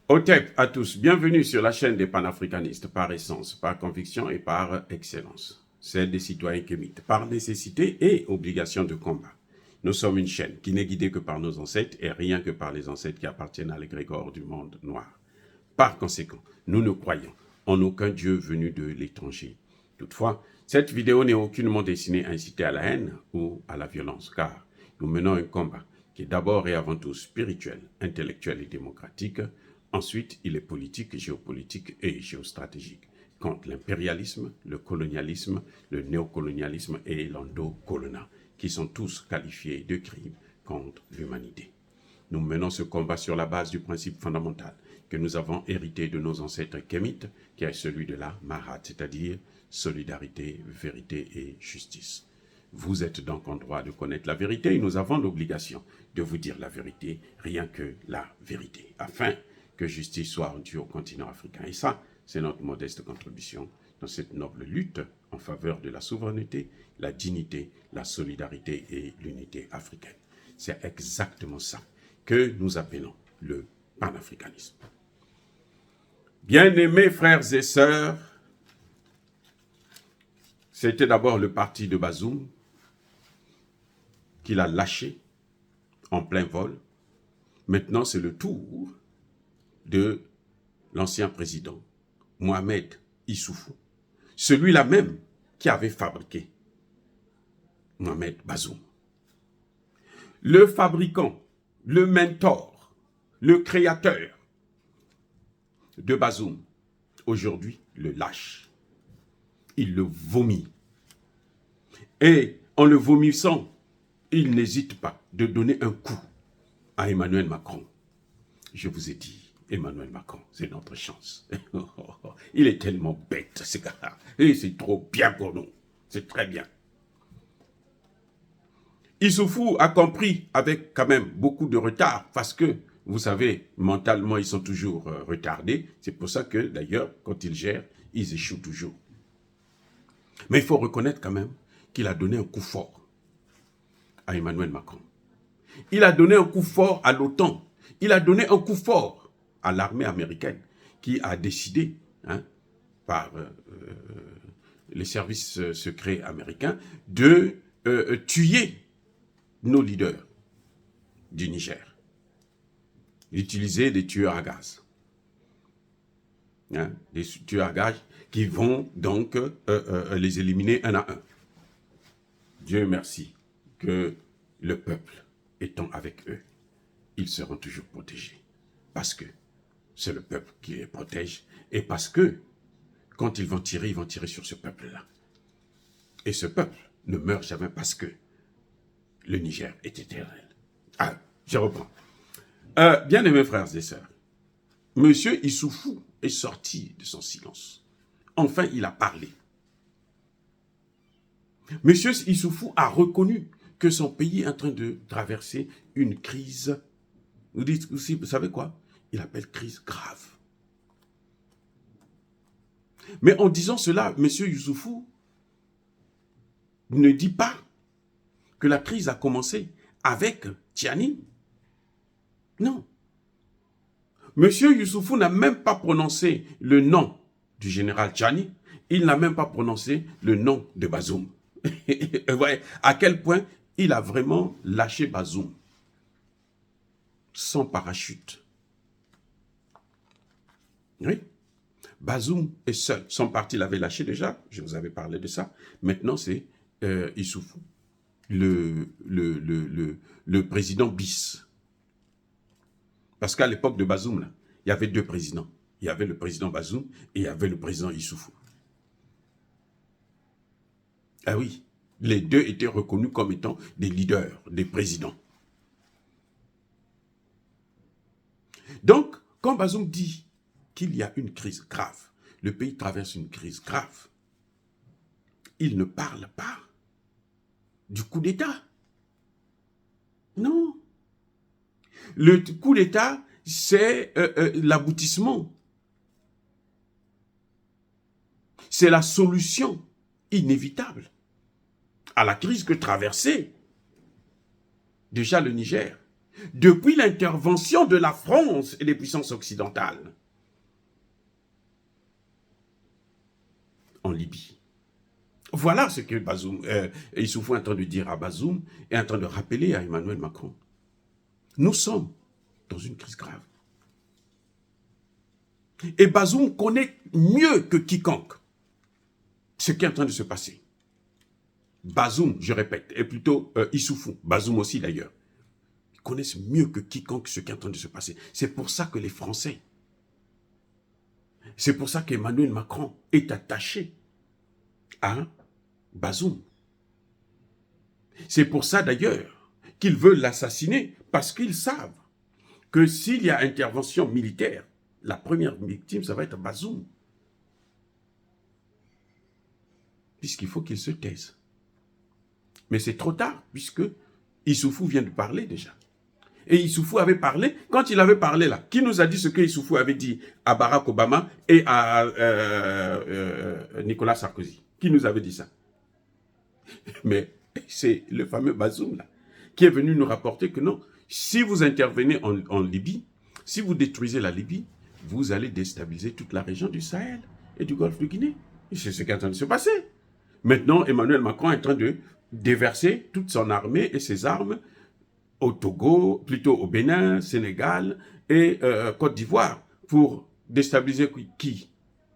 Otep à tous, bienvenue sur la chaîne des panafricanistes par essence, par conviction et par excellence. Celle des citoyens kémites, par nécessité et obligation de combat. Nous sommes une chaîne qui n'est guidée que par nos ancêtres et rien que par les ancêtres qui appartiennent à l'égrégore du monde noir. Par conséquent, nous ne croyons en aucun Dieu venu de l'étranger. Toutefois, cette vidéo n'est aucunement destinée à inciter à la haine ou à la violence, car nous menons un combat qui est d'abord et avant tout spirituel, intellectuel et démocratique. Ensuite, il est politique, géopolitique et géostratégique, contre l'impérialisme, le colonialisme, le néocolonialisme et l'endocolonat, qui sont tous qualifiés de crimes contre l'humanité. Nous menons ce combat sur la base du principe fondamental que nous avons hérité de nos ancêtres kémites, qui est celui de la Mahat, c'est-à-dire solidarité, vérité et justice. Vous êtes donc en droit de connaître la vérité et nous avons l'obligation de vous dire la vérité, rien que la vérité, afin que justice soit rendue au continent africain. Et ça, c'est notre modeste contribution dans cette noble lutte en faveur de la souveraineté, la dignité, la solidarité et l'unité africaine. C'est exactement ça que nous appelons le panafricanisme. Bien-aimés frères et sœurs, c'était d'abord le parti de Bazoum qu'il a lâché en plein vol. Maintenant, c'est le tour de l'ancien président Mohamed Issoufou, celui-là même qui avait fabriqué Mohamed Bazoum. Le fabricant, le mentor, le créateur de Bazoum, aujourd'hui le lâche. Il le vomit. Et en le vomissant, il n'hésite pas de donner un coup à Emmanuel Macron. Je vous ai dit, Emmanuel Macron, c'est notre chance. Il est tellement bête, ce gars-là. Et c'est trop bien pour nous. C'est très bien. Issoufou a compris avec quand même beaucoup de retard parce que, vous savez, mentalement, ils sont toujours retardés. C'est pour ça que, d'ailleurs, quand ils gèrent, ils échouent toujours. Mais il faut reconnaître quand même qu'il a donné un coup fort à Emmanuel Macron. Il a donné un coup fort à l'OTAN. Il a donné un coup fort à l'armée américaine qui a décidé, par les services secrets américains, de tuer nos leaders du Niger. D'utiliser des tueurs à gaz. Des tueurs à gaz qui vont donc les éliminer un à un. Dieu merci que le peuple étant avec eux, ils seront toujours protégés. Parce que c'est le peuple qui les protège et parce que quand ils vont tirer sur ce peuple-là. Et ce peuple ne meurt jamais parce que le Niger est éternel. Ah, je reprends. Bien aimés frères et sœurs, Monsieur Issoufou est sorti de son silence. Enfin, il a parlé. Monsieur Issoufou a reconnu que son pays est en train de traverser une crise. Vous dites aussi, vous savez quoi? Il appelle crise grave. Mais en disant cela, monsieur Issoufou ne dit pas que la crise a commencé avec Tiani. Non. Monsieur Issoufou n'a même pas prononcé le nom du général Tiani. Il n'a même pas prononcé le nom de Bazoum. Vous voyez à quel point il a vraiment lâché Bazoum. Sans parachute. Oui. Bazoum est seul. Son parti l'avait lâché déjà. Je vous avais parlé de ça. Maintenant, c'est Issoufou. Le président bis. Parce qu'à l'époque de Bazoum, là, il y avait deux présidents. Il y avait le président Bazoum et il y avait le président Issoufou. Ah oui, les deux étaient reconnus comme étant des leaders, des présidents. Donc, quand Bazoum dit qu'il y a une crise grave, le pays traverse une crise grave, il ne parle pas du coup d'État. Non. Le coup d'État, c'est l'aboutissement. C'est la solution inévitable à la crise que traversait déjà le Niger. depuis l'intervention de la France et des puissances occidentales en Libye. Voilà ce que Issoufou est en train de dire à Bazoum et en train de rappeler à Emmanuel Macron. Nous sommes dans une crise grave. Et Bazoum connaît mieux que quiconque ce qui est en train de se passer. Bazoum, je répète, et plutôt Issoufou, Bazoum aussi d'ailleurs, ils connaissent mieux que quiconque ce qui est en train de se passer. C'est pour ça que les Français, c'est pour ça qu'Emmanuel Macron est attaché à Bazoum. C'est pour ça d'ailleurs qu'ils veulent l'assassiner, parce qu'ils savent que s'il y a intervention militaire, la première victime, ça va être Bazoum. Puisqu'il faut qu'il se taise. Mais c'est trop tard, puisque Issoufou vient de parler déjà. Et Issoufou avait parlé, quand il avait parlé là, qui nous a dit ce que Issoufou avait dit à Barack Obama et à Nicolas Sarkozy? Qui nous avait dit ça? Mais c'est le fameux Bazoum là, qui est venu nous rapporter que non, si vous intervenez en Libye, si vous détruisez la Libye, vous allez déstabiliser toute la région du Sahel et du Golfe de Guinée. Et c'est ce qui est en train de se passer. Maintenant, Emmanuel Macron est en train de déverser toute son armée et ses armes au Togo, plutôt au Bénin, Sénégal et Côte d'Ivoire pour déstabiliser qui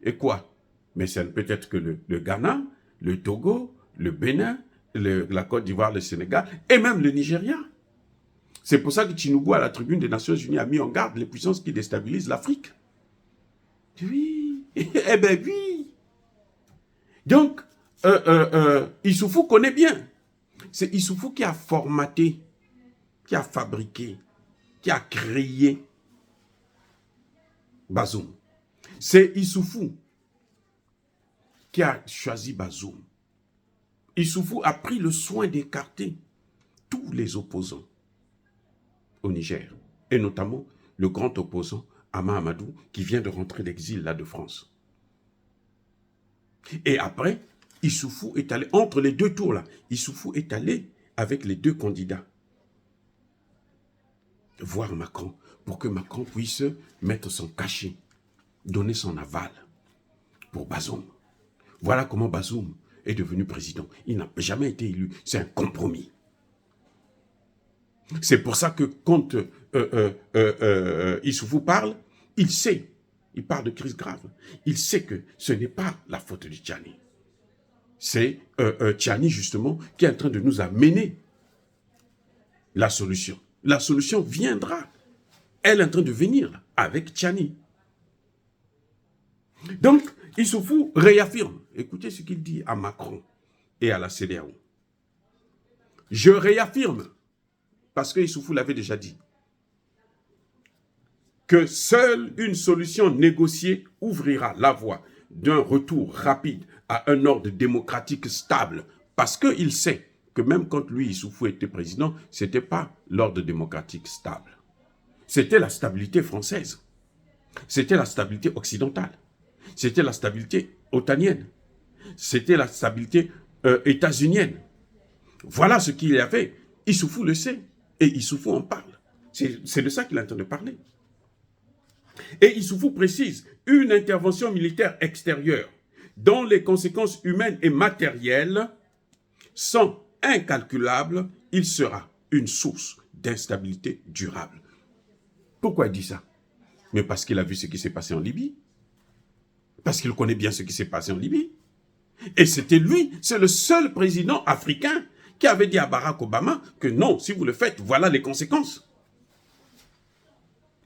et quoi. Mais c'est peut-être que le Ghana, le Togo, le Bénin, la Côte d'Ivoire, le Sénégal et même le Nigeria. C'est pour ça que Tinubu, à la tribune des Nations Unies, a mis en garde les puissances qui déstabilisent l'Afrique. Oui, eh bien oui. Donc, Issoufou connaît bien. C'est Issoufou qui a formaté, qui a fabriqué, qui a créé Bazoum. C'est Issoufou qui a choisi Bazoum. Issoufou a pris le soin d'écarter tous les opposants au Niger, et notamment le grand opposant Ama Amadou, qui vient de rentrer d'exil là de France. Et après, Issoufou est allé, entre les deux tours là, Issoufou est allé avec les deux candidats voir Macron, pour que Macron puisse mettre son cachet, donner son aval pour Bazoum. Voilà comment Bazoum est devenu président. Il n'a jamais été élu, c'est un compromis. C'est pour ça que quand Issoufou parle, il sait, il parle de crise grave, il sait que ce n'est pas la faute de Tchani. C'est Tchani justement qui est en train de nous amener la solution. La solution viendra. Elle est en train de venir avec Tchani. Donc, Issoufou réaffirme. Écoutez ce qu'il dit à Macron et à la CEDEAO. Je réaffirme, parce que Issoufou l'avait déjà dit, que seule une solution négociée ouvrira la voie d'un retour rapide à un ordre démocratique stable, parce qu'il sait que même quand lui, Issoufou, était président, ce n'était pas l'ordre démocratique stable. C'était la stabilité française. C'était la stabilité occidentale. C'était la stabilité otanienne. C'était la stabilité états-unienne. Voilà ce qu'il y avait. Issoufou le sait. Et Issoufou en parle. C'est de ça qu'il est en train de parler. Et Issoufou précise, une intervention militaire extérieure dont les conséquences humaines et matérielles sont incalculables, il sera une source d'instabilité durable. Pourquoi il dit ça? Mais parce qu'il a vu ce qui s'est passé en Libye. Parce qu'il connaît bien ce qui s'est passé en Libye. Et c'était lui, c'est le seul président africain qui avait dit à Barack Obama que non, si vous le faites, voilà les conséquences.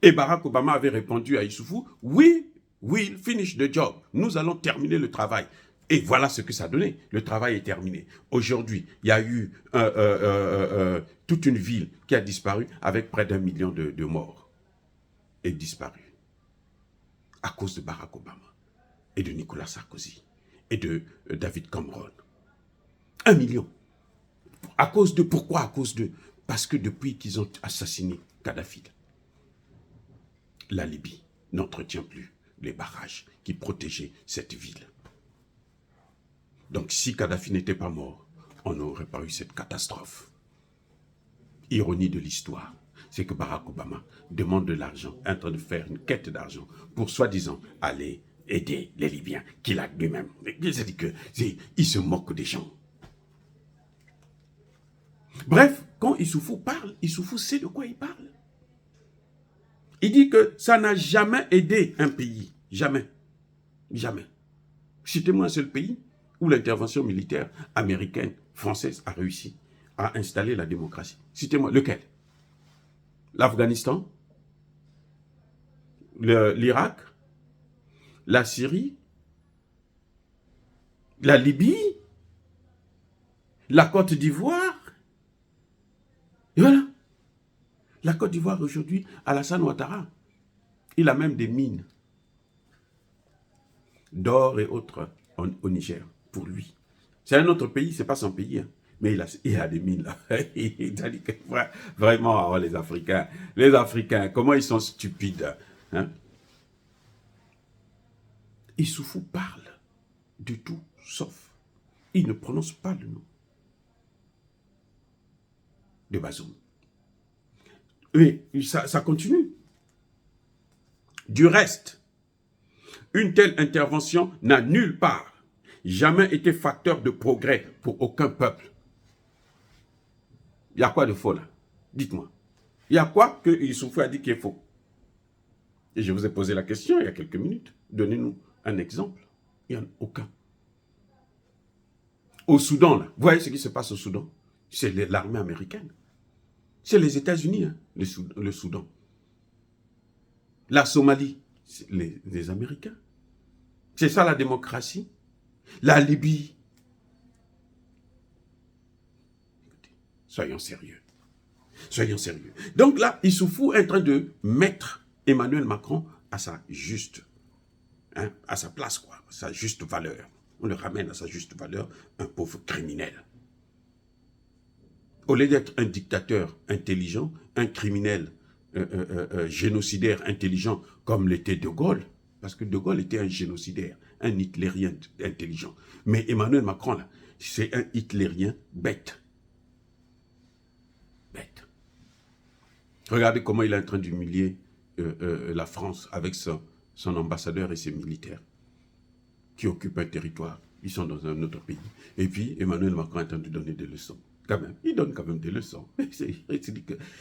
Et Barack Obama avait répondu à Issoufou, oui, we'll finish the job. Nous allons terminer le travail. Et voilà ce que ça donnait. Le travail est terminé. Aujourd'hui, il y a eu toute une ville qui a disparu avec près d'1 million de morts. Et disparu. À cause de Barack Obama et de Nicolas Sarkozy et de David Cameron. 1 million. À cause de, pourquoi? À cause de, parce que depuis qu'ils ont assassiné Kadhafi, la Libye n'entretient plus les barrages qui protégeaient cette ville. Donc si Kadhafi n'était pas mort, on n'aurait pas eu cette catastrophe. Ironie de l'histoire. c'est que Barack Obama demande de l'argent, est en train de faire une quête d'argent pour soi-disant aller aider les Libyens qu'il a lui-même. C'est-à-dire qu'il se moque des gens. Bref, quand Issoufou parle, Issoufou sait de quoi il parle. Il dit que ça n'a jamais aidé un pays. Jamais. Jamais. Citez-moi un seul pays où l'intervention militaire américaine, française a réussi à installer la démocratie. Citez-moi lequel? L'Afghanistan, l'Irak, la Syrie, la Libye, la Côte d'Ivoire. Et voilà. La Côte d'Ivoire aujourd'hui, Alassane Ouattara, il a même des mines d'or et autres au Niger, pour lui. C'est un autre pays, c'est pas son pays, hein, mais il a des mines là. Il a dit que vraiment, oh, les Africains, comment ils sont stupides. Hein? Issoufou parle du tout, sauf, il ne prononce pas le nom de Bazoum. Mais ça continue. Du reste, une telle intervention n'a nulle part jamais été facteur de progrès pour aucun peuple. Il y a quoi de faux là? Dites-moi. Il y a quoi que Issoufou a dit qui est faux? Et je vous ai posé la question il y a quelques minutes. Donnez-nous un exemple. Il n'y en a aucun. Au Soudan, là, vous voyez ce qui se passe au Soudan? C'est l'armée américaine. C'est les États-Unis, hein, le Soudan. La Somalie, c'est les Américains. C'est ça la démocratie. La Libye. Écoutez, soyons sérieux. Soyons sérieux. Donc là, Issoufou est en train de mettre Emmanuel Macron à sa juste, hein, à sa place, quoi, à sa juste valeur. On le ramène à sa juste valeur, un pauvre criminel. Au lieu d'être un dictateur intelligent, un criminel génocidaire intelligent comme l'était De Gaulle, parce que De Gaulle était un génocidaire, un hitlérien intelligent. Mais Emmanuel Macron, là, c'est un hitlérien bête. Bête. Regardez comment il est en train d'humilier la France avec son ambassadeur et ses militaires qui occupent un territoire. Ils sont dans un autre pays. Et puis, Emmanuel Macron est en train de donner des leçons. Quand même, il donne quand même des leçons.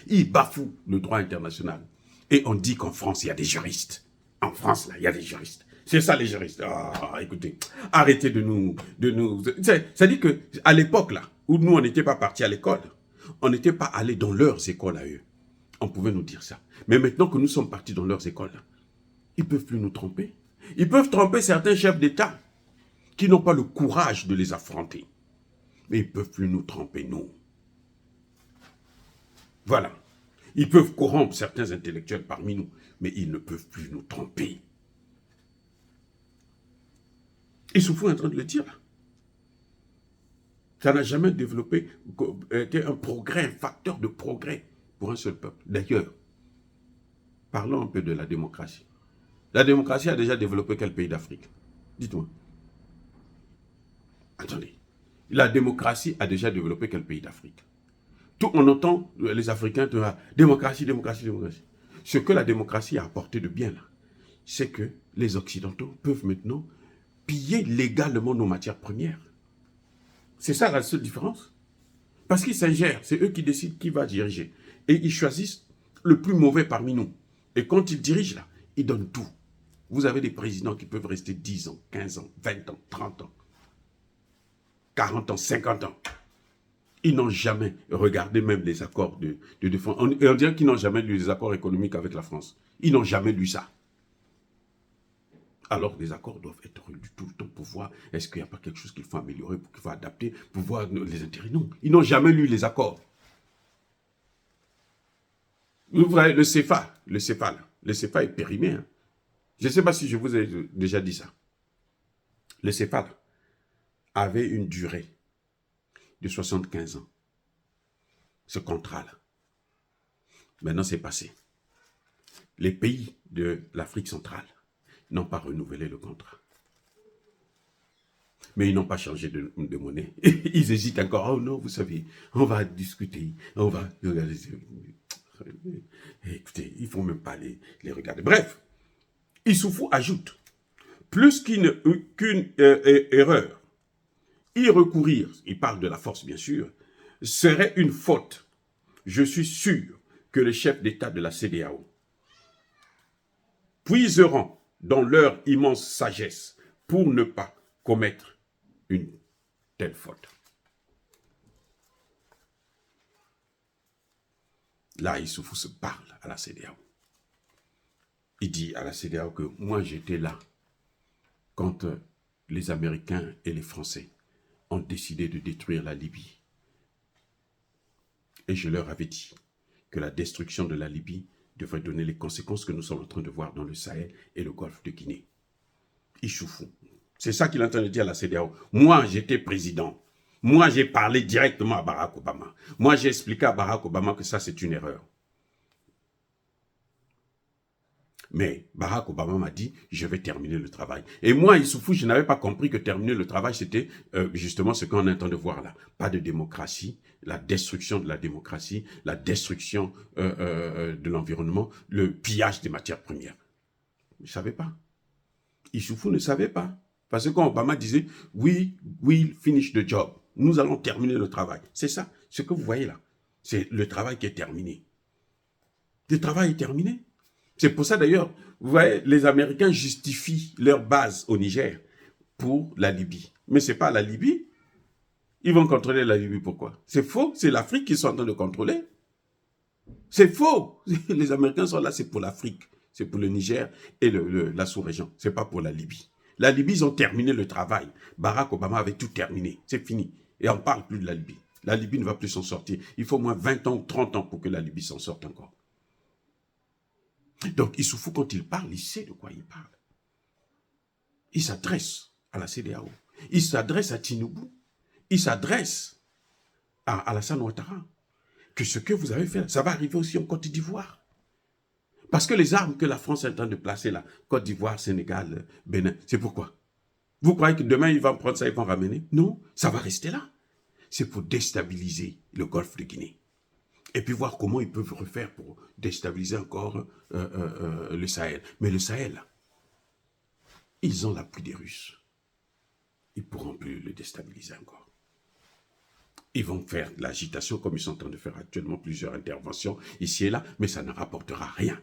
Il bafoue le droit international. Et on dit qu'en France, il y a des juristes. En France, là, il y a des juristes. C'est ça, les juristes. Ah, écoutez, arrêtez de nous... C'est-à-dire qu'à l'époque, là, où nous, on n'était pas partis à l'école, on n'était pas allés dans leurs écoles à eux. On pouvait nous dire ça. Mais maintenant que nous sommes partis dans leurs écoles, là, ils ne peuvent plus nous tromper. Ils peuvent tromper certains chefs d'État qui n'ont pas le courage de les affronter. Mais ils ne peuvent plus nous tromper, nous. Voilà. Ils peuvent corrompre certains intellectuels parmi nous, mais ils ne peuvent plus nous tromper. Issoufou est en train de le dire, là. Ça n'a jamais développé, été un progrès, un facteur de progrès pour un seul peuple. D'ailleurs, parlons un peu de la démocratie. La démocratie a déjà développé quel pays d'Afrique? Dites-moi. Attendez. La démocratie a déjà développé quel pays d'Afrique? Tout on entend les Africains te disent démocratie, démocratie, démocratie. Ce que la démocratie a apporté de bien là, c'est que les Occidentaux peuvent maintenant piller légalement nos matières premières. C'est ça la seule différence. Parce qu'ils s'ingèrent, c'est eux qui décident qui va diriger. Et ils choisissent le plus mauvais parmi nous. Et quand ils dirigent là, ils donnent tout. Vous avez des présidents qui peuvent rester 10 ans, 15 ans, 20 ans, 30 ans, 40 ans, 50 ans. Ils n'ont jamais regardé même les accords de défense. On dirait qu'ils n'ont jamais lu les accords économiques avec la France. Ils n'ont jamais lu ça. Alors les accords doivent être relus tout le temps pour voir est-ce qu'il n'y a pas quelque chose qu'il faut améliorer, qu'il faut adapter, pour voir les intérêts. Non, ils n'ont jamais lu les accords. Vous voyez, le CFA est périmé. Hein. Je ne sais pas si je vous ai déjà dit ça. Le CFA avait une durée de 75 ans. Ce contrat-là. Maintenant, c'est passé. Les pays de l'Afrique centrale n'ont pas renouvelé le contrat. Mais ils n'ont pas changé de monnaie. Ils hésitent encore. Oh non, vous savez, on va discuter. On va... Écoutez, il ne faut même pas les regarder. Bref, Issoufou ajoute, plus qu'une erreur, y recourir, il parle de la force bien sûr, serait une faute. Je suis sûr que les chefs d'État de la CEDEAO puiseront dans leur immense sagesse pour ne pas commettre une telle faute. Là, Issoufou se parle à la CEDEAO. Il dit à la CEDEAO que moi j'étais là quand les Américains et les Français ont décidé de détruire la Libye. Et je leur avais dit que la destruction de la Libye devrait donner les conséquences que nous sommes en train de voir dans le Sahel et le golfe de Guinée. Issoufou. C'est ça qu'il est en train de dire à la CEDEAO. Moi, j'étais président. Moi, j'ai parlé directement à Barack Obama. Moi, j'ai expliqué à Barack Obama que ça, c'est une erreur. Mais Barack Obama m'a dit, je vais terminer le travail. Et moi, Issoufou, je n'avais pas compris que terminer le travail, c'était justement ce qu'on est en train de voir là. Pas de démocratie, la destruction de la démocratie, la destruction de l'environnement, le pillage des matières premières. Je ne savais pas. Issoufou ne savait pas. Parce que quand Obama disait, we will finish the job. Nous allons terminer le travail. C'est ça, ce que vous voyez là. C'est le travail qui est terminé. Le travail est terminé. C'est pour ça d'ailleurs, vous voyez, les Américains justifient leur base au Niger pour la Libye. Mais ce n'est pas la Libye. Ils vont contrôler la Libye, pourquoi? C'est faux, c'est l'Afrique qu'ils sont en train de contrôler. C'est faux. Les Américains sont là, c'est pour l'Afrique. C'est pour le Niger et la sous-région. Ce n'est pas pour la Libye. La Libye, ils ont terminé le travail. Barack Obama avait tout terminé. C'est fini. Et on ne parle plus de la Libye. La Libye ne va plus s'en sortir. Il faut au moins 20 ans ou 30 ans pour que la Libye s'en sorte encore. Donc, Issoufou, quand il parle, il sait de quoi il parle. Il s'adresse à la CEDEAO. Il s'adresse à Tinubu. Il s'adresse à Alassane Ouattara. Que ce que vous avez fait, ça va arriver aussi en Côte d'Ivoire. Parce que les armes que la France est en train de placer là, Côte d'Ivoire, Sénégal, Bénin, c'est pourquoi? Vous croyez que demain, ils vont prendre ça, ils vont ramener? Non, ça va rester là. C'est pour déstabiliser le golfe de Guinée. Et puis voir comment ils peuvent refaire pour déstabiliser encore le Sahel. Mais le Sahel, ils ont l'appui des Russes. Ils ne pourront plus le déstabiliser encore. Ils vont faire de l'agitation comme ils sont en train de faire actuellement plusieurs interventions ici et là, mais ça ne rapportera rien.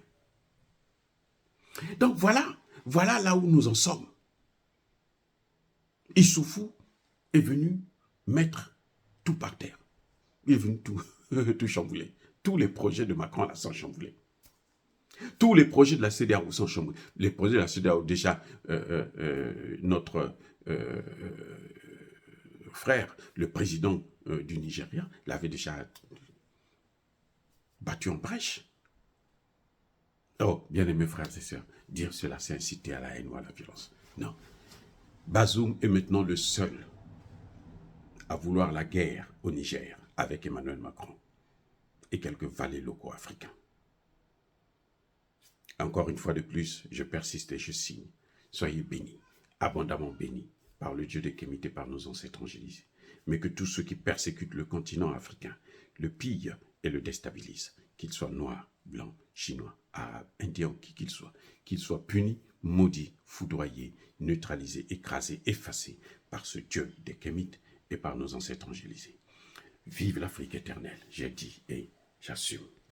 Donc voilà là où nous en sommes. Issoufou est venu mettre tout par terre. Il est venu tout chambouler. Tous les projets de Macron là sont chamboulés. Tous les projets de la CEDEAO sont chamboulés. Les projets de la CEDEAO, déjà, notre frère, le président du Nigeria, l'avait déjà battu en brèche. Oh, bien-aimés frères et sœurs, dire cela, c'est inciter à la haine ou à la violence. Non. Bazoum est maintenant le seul à vouloir la guerre au Niger avec Emmanuel Macron et quelques valets locaux africains. Encore une fois de plus, je persiste et je signe. Soyez bénis, abondamment bénis, par le Dieu des Kémites et par nos ancêtres angélisés. Mais que tous ceux qui persécutent le continent africain le pillent et le déstabilisent, qu'ils soient noirs, blancs, chinois, arabes, indiens, qui qu'ils soient punis, maudits, foudroyés, neutralisés, écrasés, effacés par ce Dieu des Kémites et par nos ancêtres angélisés. Vive l'Afrique éternelle, j'ai dit et j'assume.